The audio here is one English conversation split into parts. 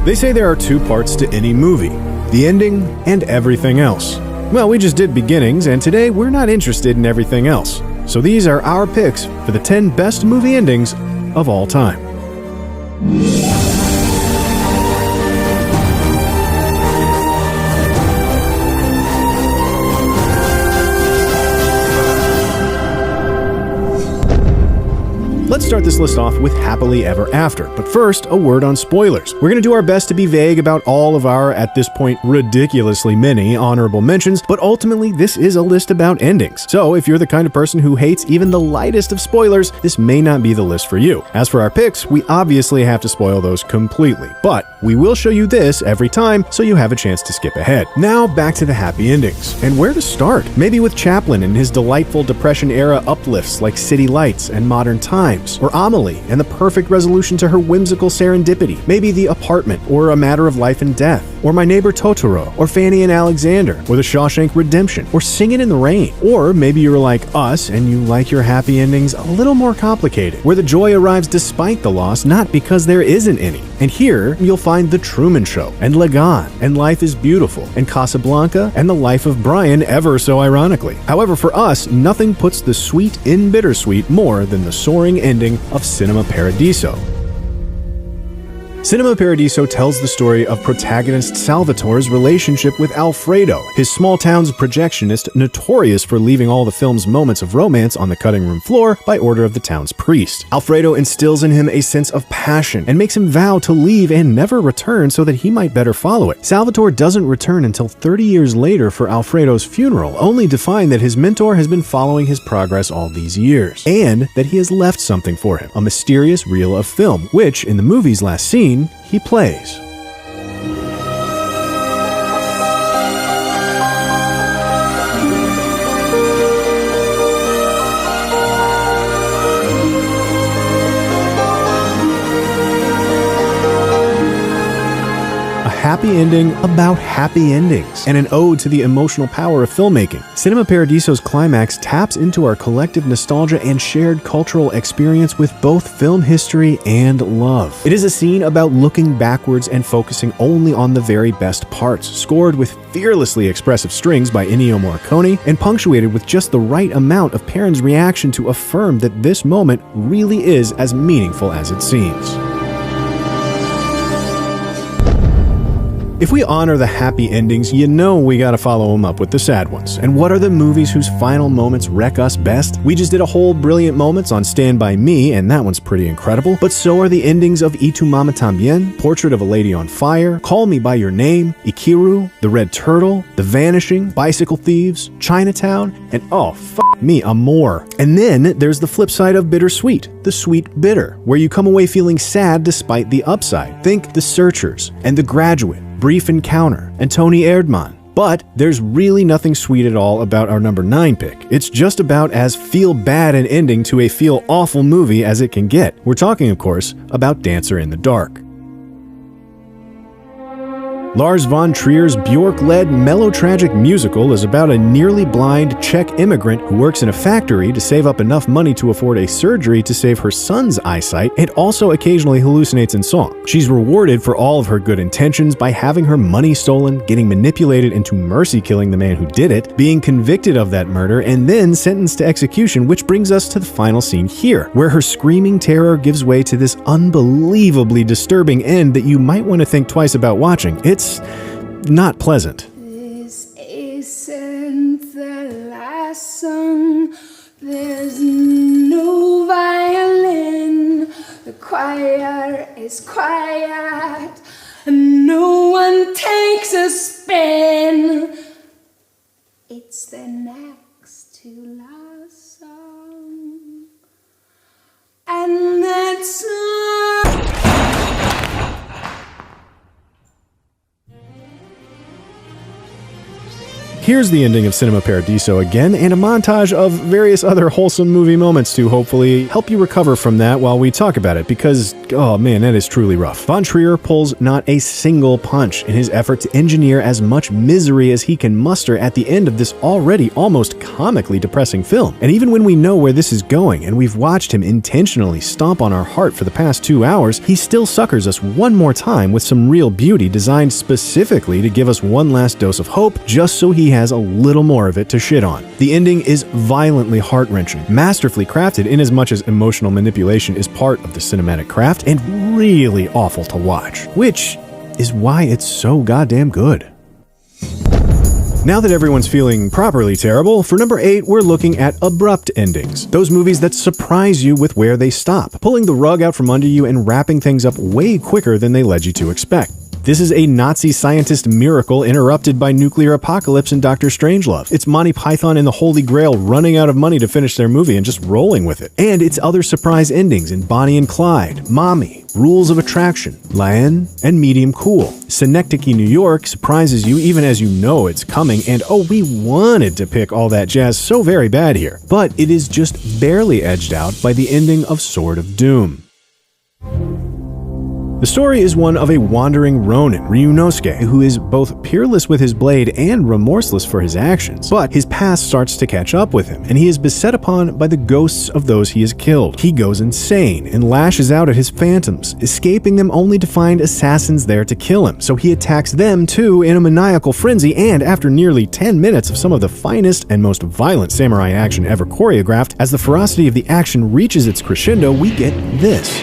They say there are two parts to any movie, the ending and everything else. Well, we just did beginnings, and today we're not interested in everything else. So these are our picks for the 10 best movie endings of all time. Let's start this list off with Happily Ever After, but first, a word on spoilers. We're going to do our best to be vague about all of our, at this point, ridiculously many honorable mentions, but ultimately, this is a list about endings. So if you're the kind of person who hates even the lightest of spoilers, this may not be the list for you. As for our picks, we obviously have to spoil those completely, but we will show you this every time so you have a chance to skip ahead. Now, back to the happy endings. And where to start? Maybe with Chaplin and his delightful Depression-era uplifts like City Lights and Modern Times, or Amelie and the perfect resolution to her whimsical serendipity. Maybe The Apartment, or A Matter of Life and Death, or My Neighbor Totoro, or Fanny and Alexander, or The Shawshank Redemption, or Singin' in the Rain. Or maybe you're like us and you like your happy endings a little more complicated, where the joy arrives despite the loss, not because there isn't any. And here you'll find The Truman Show, and Lagan, and Life is Beautiful, and Casablanca, and The Life of Brian, ever so ironically. However, for us, nothing puts the sweet in bittersweet more than the soaring ending of Cinema Paradiso. Cinema Paradiso tells the story of protagonist Salvatore's relationship with Alfredo, his small town's projectionist notorious for leaving all the film's moments of romance on the cutting room floor by order of the town's priest. Alfredo instills in him a sense of passion and makes him vow to leave and never return so that he might better follow it. Salvatore doesn't return until 30 years later for Alfredo's funeral, only to find that his mentor has been following his progress all these years, and that he has left something for him, a mysterious reel of film, which, in the movie's last scene, he plays. Happy ending about happy endings, and an ode to the emotional power of filmmaking. Cinema Paradiso's climax taps into our collective nostalgia and shared cultural experience with both film history and love. It is a scene about looking backwards and focusing only on the very best parts, scored with fearlessly expressive strings by Ennio Morricone, and punctuated with just the right amount of Perrin's reaction to affirm that this moment really is as meaningful as it seems. If we honor the happy endings, you know we gotta follow them up with the sad ones. And what are the movies whose final moments wreck us best? We just did a whole brilliant moments on Stand By Me, and that one's pretty incredible. But so are the endings of Y Tu Mama Tambien, Portrait of a Lady on Fire, Call Me By Your Name, Ikiru, The Red Turtle, The Vanishing, Bicycle Thieves, Chinatown, and oh, me, Amor. And then there's the flip side of bittersweet, the sweet bitter, where you come away feeling sad despite the upside. Think The Searchers and The Graduate, Brief Encounter, and Tony Erdmann. But there's really nothing sweet at all about our number 9 pick. It's just about as feel-bad an ending to a feel-awful movie as it can get. We're talking, of course, about Dancer in the Dark. Lars von Trier's Bjork-led melotragic musical is about a nearly blind Czech immigrant who works in a factory to save up enough money to afford a surgery to save her son's eyesight, and also occasionally hallucinates in song. She's rewarded for all of her good intentions by having her money stolen, getting manipulated into mercy killing the man who did it, being convicted of that murder, and then sentenced to execution, which brings us to the final scene here, where her screaming terror gives way to this unbelievably disturbing end that you might want to think twice about watching. It's not pleasant. This isn't the last song. There's no violin. The choir is quiet, and no one takes a spin. It's the next to last song, and that's all. Here's the ending of Cinema Paradiso again, and a montage of various other wholesome movie moments to hopefully help you recover from that while we talk about it, because, oh man, that is truly rough. Von Trier pulls not a single punch in his effort to engineer as much misery as he can muster at the end of this already almost comically depressing film. And even when we know where this is going, and we've watched him intentionally stomp on our heart for the past 2 hours, he still suckers us one more time with some real beauty designed specifically to give us one last dose of hope, just so he has a little more of it to shit on. The ending is violently heart-wrenching, masterfully crafted in as much as emotional manipulation is part of the cinematic craft, and really awful to watch, which is why it's so goddamn good. Now that everyone's feeling properly terrible, for number 8, we're looking at abrupt endings. Those movies that surprise you with where they stop, pulling the rug out from under you and wrapping things up way quicker than they led you to expect. This is a Nazi scientist miracle interrupted by nuclear apocalypse in Dr. Strangelove. It's Monty Python and the Holy Grail running out of money to finish their movie and just rolling with it. And it's other surprise endings in Bonnie and Clyde, Mommy, Rules of Attraction, Lion, and Medium Cool. Synecdoche, New York surprises you even as you know it's coming, and oh, we wanted to pick all that jazz so very bad here. But it is just barely edged out by the ending of Sword of Doom. The story is one of a wandering ronin, Ryunosuke, who is both peerless with his blade and remorseless for his actions. But his past starts to catch up with him, and he is beset upon by the ghosts of those he has killed. He goes insane and lashes out at his phantoms, escaping them only to find assassins there to kill him. So he attacks them too in a maniacal frenzy, and after nearly 10 minutes of some of the finest and most violent samurai action ever choreographed, as the ferocity of the action reaches its crescendo, we get this.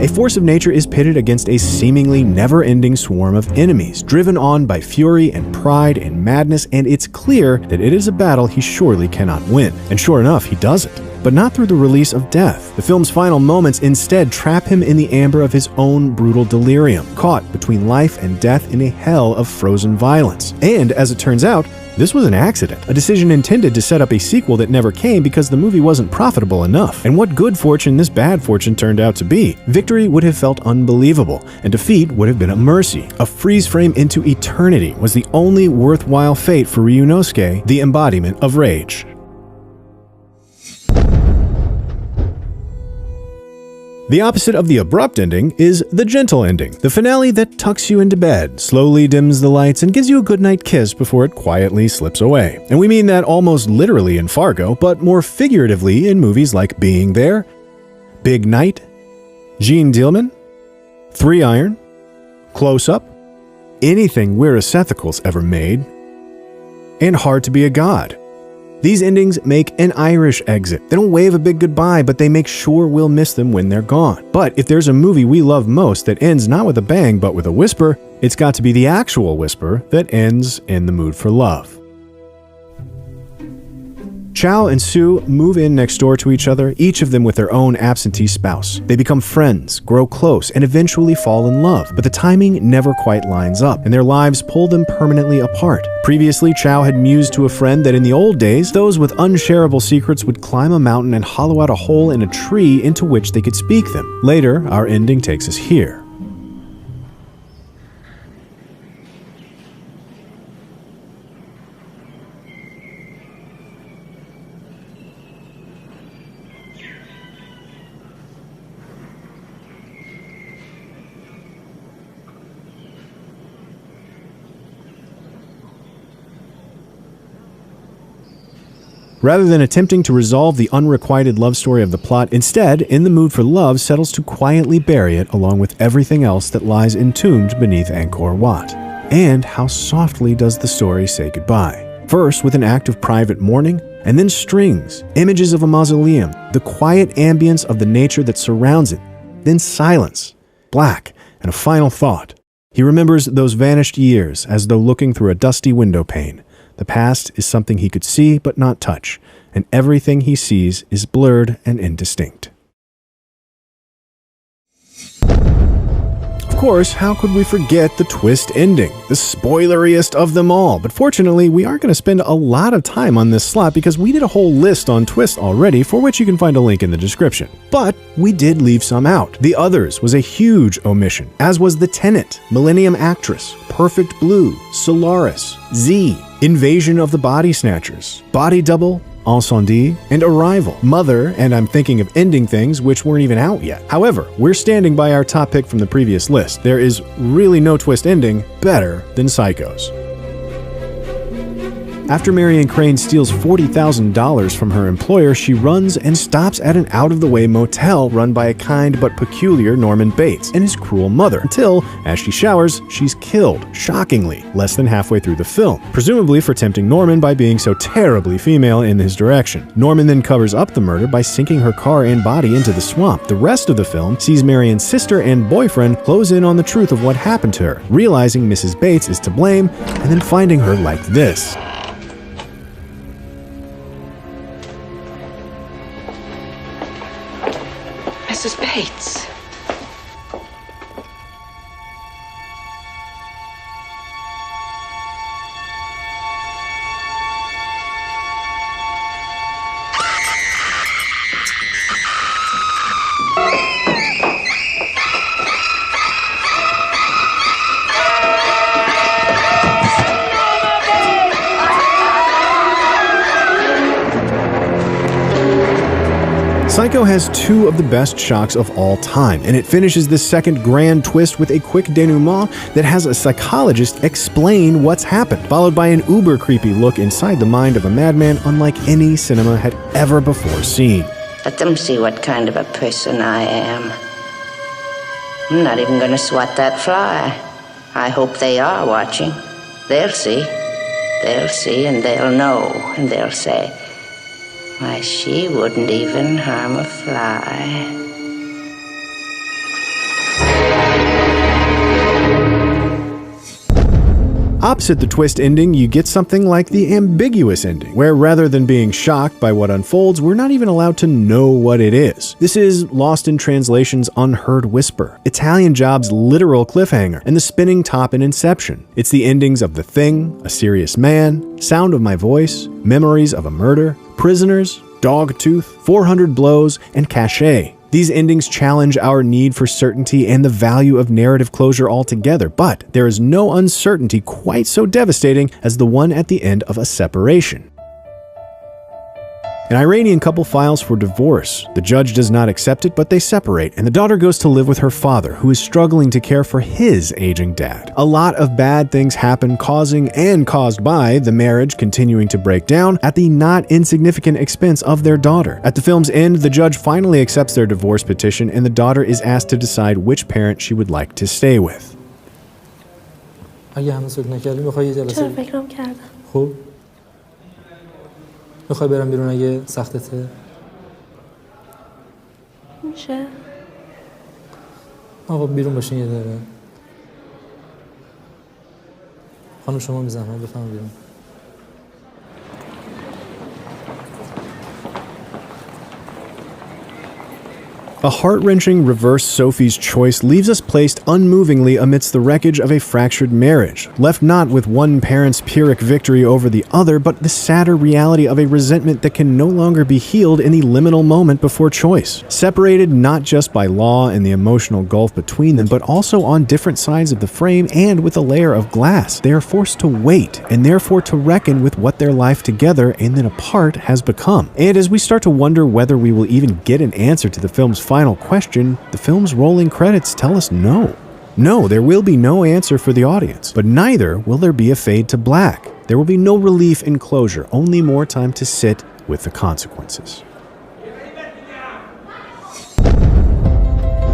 A force of nature is pitted against a seemingly never-ending swarm of enemies, driven on by fury and pride and madness, and it's clear that it is a battle he surely cannot win. And sure enough, he doesn't. But not through the release of death. The film's final moments instead trap him in the amber of his own brutal delirium, caught between life and death in a hell of frozen violence. And as it turns out, this was an accident, a decision intended to set up a sequel that never came because the movie wasn't profitable enough. And what good fortune this bad fortune turned out to be. Victory would have felt unbelievable, and defeat would have been a mercy. A freeze frame into eternity was the only worthwhile fate for Ryunosuke, the embodiment of rage. The opposite of the abrupt ending is the gentle ending, the finale that tucks you into bed, slowly dims the lights, and gives you a goodnight kiss before it quietly slips away. And we mean that almost literally in Fargo, but more figuratively in movies like Being There, Big Night, Gene Dealman, 3 Iron, Close Up, anything Weirasethical's ever made, and Hard to Be a God. These endings make an Irish exit. They don't wave a big goodbye, but they make sure we'll miss them when they're gone. But if there's a movie we love most that ends not with a bang but with a whisper, it's got to be the actual whisper that ends in The Mood for Love. Chow and Sue move in next door to each other, each of them with their own absentee spouse. They become friends, grow close, and eventually fall in love, but the timing never quite lines up, and their lives pull them permanently apart. Previously, Chow had mused to a friend that in the old days, those with unshareable secrets would climb a mountain and hollow out a hole in a tree into which they could speak them. Later, our ending takes us here. Rather than attempting to resolve the unrequited love story of the plot, instead, In the Mood for Love settles to quietly bury it along with everything else that lies entombed beneath Angkor Wat. And how softly does the story say goodbye. First with an act of private mourning, and then strings, images of a mausoleum, the quiet ambience of the nature that surrounds it, then silence, black, and a final thought. He remembers those vanished years as though looking through a dusty window pane. The past is something he could see but not touch, and everything he sees is blurred and indistinct. Of course, how could we forget the twist ending, the spoileriest of them all? But fortunately, we aren't going to spend a lot of time on this slot because we did a whole list on twists already, for which you can find a link in the description. But we did leave some out. The Others was a huge omission, as was The Tenant, Millennium Actress, Perfect Blue, Solaris, Z, Invasion of the Body Snatchers, Body Double, Incendie, and Arrival, Mother, and I'm thinking of ending things which weren't even out yet. However, we're standing by our top pick from the previous list. There is really no twist ending better than Psycho's. After Marion Crane steals $40,000 from her employer, she runs and stops at an out-of-the-way motel run by a kind but peculiar Norman Bates and his cruel mother, until, as she showers, she's killed, shockingly, less than halfway through the film, presumably for tempting Norman by being so terribly female in his direction. Norman then covers up the murder by sinking her car and body into the swamp. The rest of the film sees Marion's sister and boyfriend close in on the truth of what happened to her, realizing Mrs. Bates is to blame, and then finding her like this. Mrs. Bates. Psycho has two of the best shocks of all time, and it finishes this second grand twist with a quick denouement that has a psychologist explain what's happened, followed by an uber creepy look inside the mind of a madman unlike any cinema had ever before seen. Let them see what kind of a person I am. I'm not even gonna swat that fly. I hope they are watching. They'll see. They'll see and they'll know, and they'll say, why, she wouldn't even harm a fly. Opposite the twist ending, you get something like the ambiguous ending, where rather than being shocked by what unfolds, we're not even allowed to know what it is. This is Lost in Translation's unheard whisper, Italian Job's literal cliffhanger, and the spinning top in Inception. It's the endings of The Thing, A Serious Man, Sound of My Voice, Memories of a Murder, Prisoners, Dogtooth, 400 Blows, and Cachet. These endings challenge our need for certainty and the value of narrative closure altogether, but there is no uncertainty quite so devastating as the one at the end of A Separation. An Iranian couple files for divorce. The judge does not accept it, but they separate, and the daughter goes to live with her father, who is struggling to care for his aging dad. A lot of bad things happen, causing and caused by the marriage continuing to break down at the not insignificant expense of their daughter. At the film's end, the judge finally accepts their divorce petition, and the daughter is asked to decide which parent she would like to stay with. چرا فکرام کردم خب میخوای برم بیرون اگه سختته میشه آقا بیرون باشین یه دقیقه خانم شما میزنم بفهم بیرون A heart-wrenching reverse Sophie's Choice leaves us placed unmovingly amidst the wreckage of a fractured marriage, left not with one parent's Pyrrhic victory over the other, but the sadder reality of a resentment that can no longer be healed in the liminal moment before choice. Separated not just by law and the emotional gulf between them, but also on different sides of the frame and with a layer of glass, they are forced to wait and therefore to reckon with what their life together and then apart has become. And as we start to wonder whether we will even get an answer to the film's final question, the film's rolling credits tell us no. No, there will be no answer for the audience, but neither will there be a fade to black. There will be no relief in closure, only more time to sit with the consequences.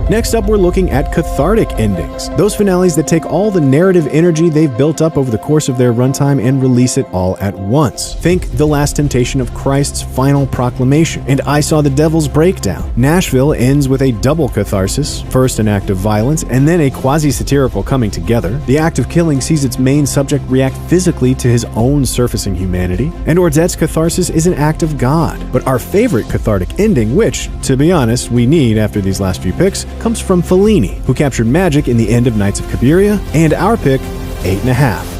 Next up, we're looking at cathartic endings. Those finales that take all the narrative energy they've built up over the course of their runtime and release it all at once. Think The Last Temptation of Christ's final proclamation and I Saw the Devil's Breakdown. Nashville ends with a double catharsis, first an act of violence and then a quasi-satirical coming together. The act of killing sees its main subject react physically to his own surfacing humanity, and Orzet's catharsis is an act of God. But our favorite cathartic ending, which, to be honest, we need after these last few picks, comes from Fellini, who captured magic in the end of Knights of Cabiria, and our pick, 8.5.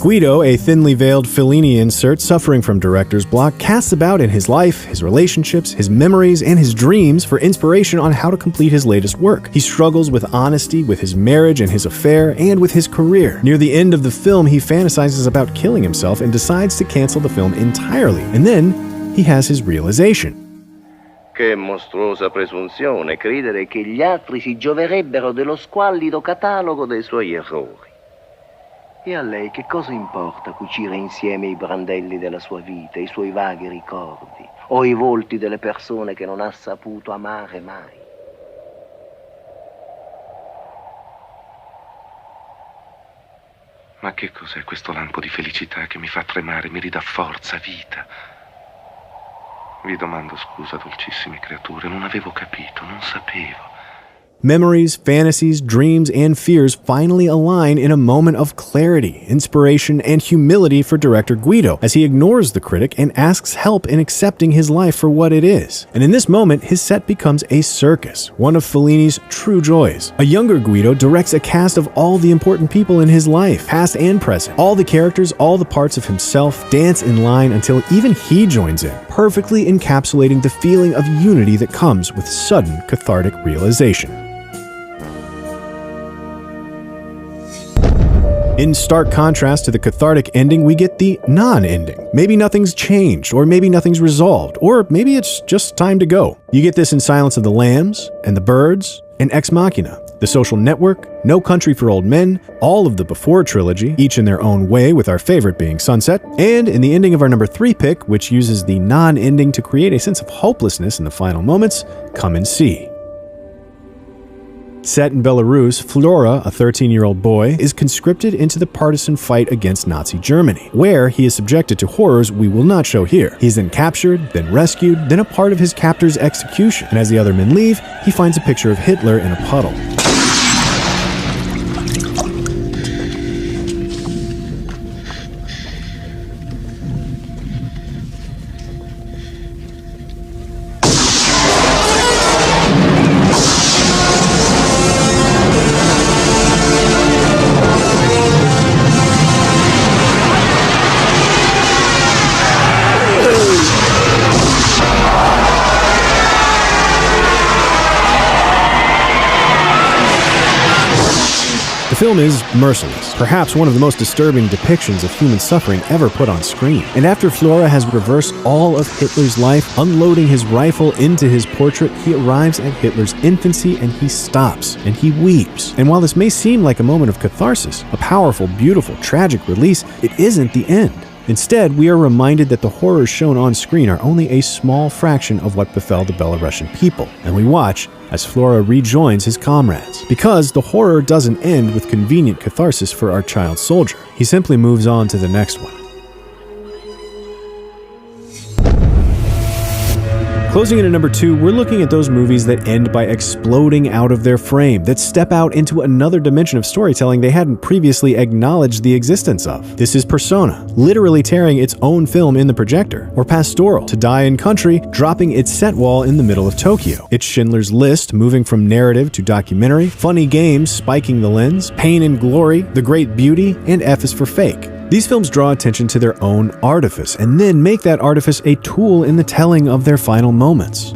Guido, a thinly veiled Fellini insert suffering from director's block, casts about in his life, his relationships, his memories, and his dreams for inspiration on how to complete his latest work. He struggles with honesty, with his marriage and his affair, and with his career. Near the end of the film, he fantasizes about killing himself and decides to cancel the film entirely. And then, he has his realization. Che mostruosa presunzione credere che gli altri si gioverebbero dello squallido catalogo dei suoi errori. E a lei che cosa importa cucire insieme i brandelli della sua vita, i suoi vaghi ricordi, o i volti delle persone che non ha saputo amare mai? Ma che cos'è questo lampo di felicità che mi fa tremare, mi ridà forza, vita? Vi domando scusa, dolcissime creature, non avevo capito, non sapevo. Memories, fantasies, dreams, and fears finally align in a moment of clarity, inspiration, and humility for director Guido, as he ignores the critic and asks help in accepting his life for what it is. And in this moment, his set becomes a circus, one of Fellini's true joys. A younger Guido directs a cast of all the important people in his life, past and present. All the characters, all the parts of himself, dance in line until even he joins in, perfectly encapsulating the feeling of unity that comes with sudden cathartic realization. In stark contrast to the cathartic ending, we get the non-ending. Maybe nothing's changed, or maybe nothing's resolved, or maybe it's just time to go. You get this in Silence of the Lambs, and The Birds, and Ex Machina, The Social Network, No Country for Old Men, all of the Before trilogy, each in their own way, with our favorite being Sunset, and in the ending of our number 3 pick, which uses the non-ending to create a sense of hopelessness in the final moments, Come and See. Set in Belarus, Flora, a 13-year-old boy, is conscripted into the partisan fight against Nazi Germany, where he is subjected to horrors we will not show here. He is then captured, then rescued, then a part of his captor's execution, and as the other men leave, he finds a picture of Hitler in a puddle. The film is merciless, perhaps one of the most disturbing depictions of human suffering ever put on screen. And after Flora has reversed all of Hitler's life, unloading his rifle into his portrait, he arrives at Hitler's infancy and he stops and he weeps. And while this may seem like a moment of catharsis, a powerful, beautiful, tragic release, it isn't the end. Instead, we are reminded that the horrors shown on screen are only a small fraction of what befell the Belarusian people, and we watch as Flora rejoins his comrades. Because the horror doesn't end with convenient catharsis for our child soldier. He simply moves on to the next one. Closing in at number 2, we're looking at those movies that end by exploding out of their frame, that step out into another dimension of storytelling they hadn't previously acknowledged the existence of. This is Persona, literally tearing its own film in the projector, or Pastoral, To Die in Country, dropping its set wall in the middle of Tokyo. It's Schindler's List, moving from narrative to documentary, Funny Games, spiking the lens, Pain and Glory, The Great Beauty, and F is for Fake. These films draw attention to their own artifice, and then make that artifice a tool in the telling of their final moments.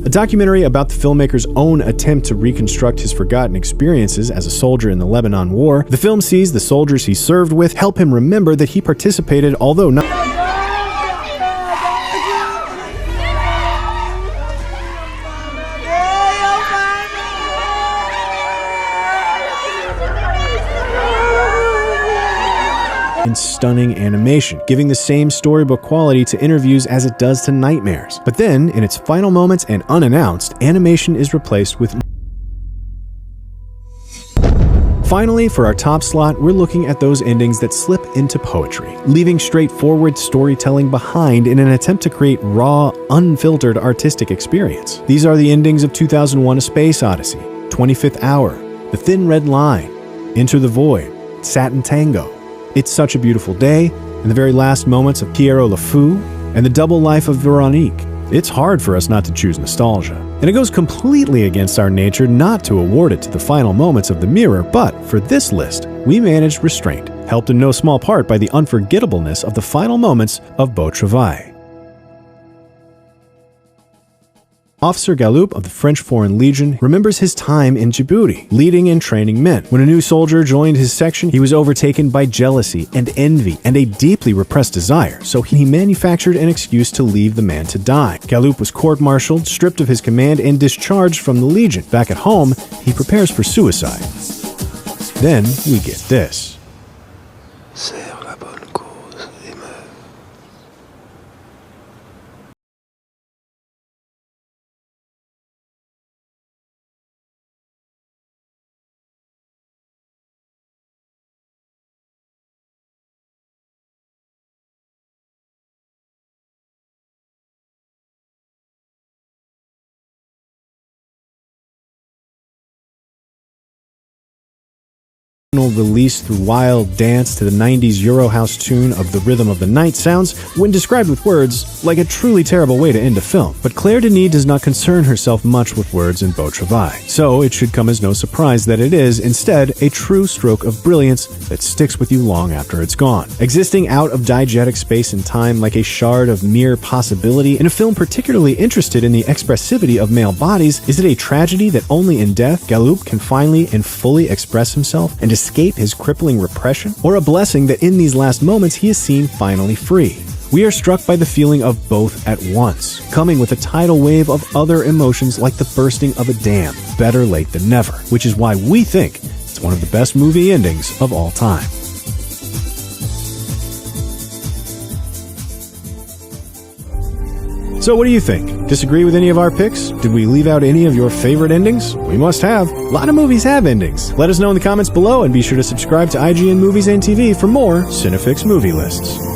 A documentary about the filmmaker's own attempt to reconstruct his forgotten experiences as a soldier in the Lebanon War, the film sees the soldiers he served with help him remember that he participated, although not... in stunning animation, giving the same storybook quality to interviews as it does to nightmares. But then, in its final moments and unannounced, animation is replaced with. Finally, for our top slot, we're looking at those endings that slip into poetry, leaving straightforward storytelling behind in an attempt to create raw, unfiltered artistic experience. These are the endings of 2001: A Space Odyssey, 25th Hour, The Thin Red Line, Enter the Void, Satin Tango, It's Such a Beautiful Day, and the very last moments of Pierrot Le Fou, and The Double Life of Veronique. It's hard for us not to choose nostalgia. And it goes completely against our nature not to award it to the final moments of The Mirror, but for this list, we managed restraint, helped in no small part by the unforgettableness of the final moments of Beau Travail. Officer Galloup of the French Foreign Legion remembers his time in Djibouti, leading and training men. When a new soldier joined his section, he was overtaken by jealousy and envy and a deeply repressed desire, so he manufactured an excuse to leave the man to die. Galloup was court-martialed, stripped of his command, and discharged from the Legion. Back at home, he prepares for suicide. Then we get this. Release through wild dance to the 90s Eurohouse tune of The Rhythm of the Night sounds, when described with words, like a truly terrible way to end a film. But Claire Denis does not concern herself much with words in Beau Travail, so it should come as no surprise that it is, instead, a true stroke of brilliance that sticks with you long after it's gone. Existing out of diegetic space and time like a shard of mere possibility, in a film particularly interested in the expressivity of male bodies, is it a tragedy that only in death Galloup can finally and fully express himself and escape his crippling repression, or a blessing that in these last moments he is seen finally free? We are struck by the feeling of both at once, coming with a tidal wave of other emotions like the bursting of a dam. Better late than never, which is why we think it's one of the best movie endings of all time. So what do you think? Disagree with any of our picks? Did we leave out any of your favorite endings? We must have. A lot of movies have endings. Let us know in the comments below, and be sure to subscribe to IGN Movies and TV for more CineFix movie lists.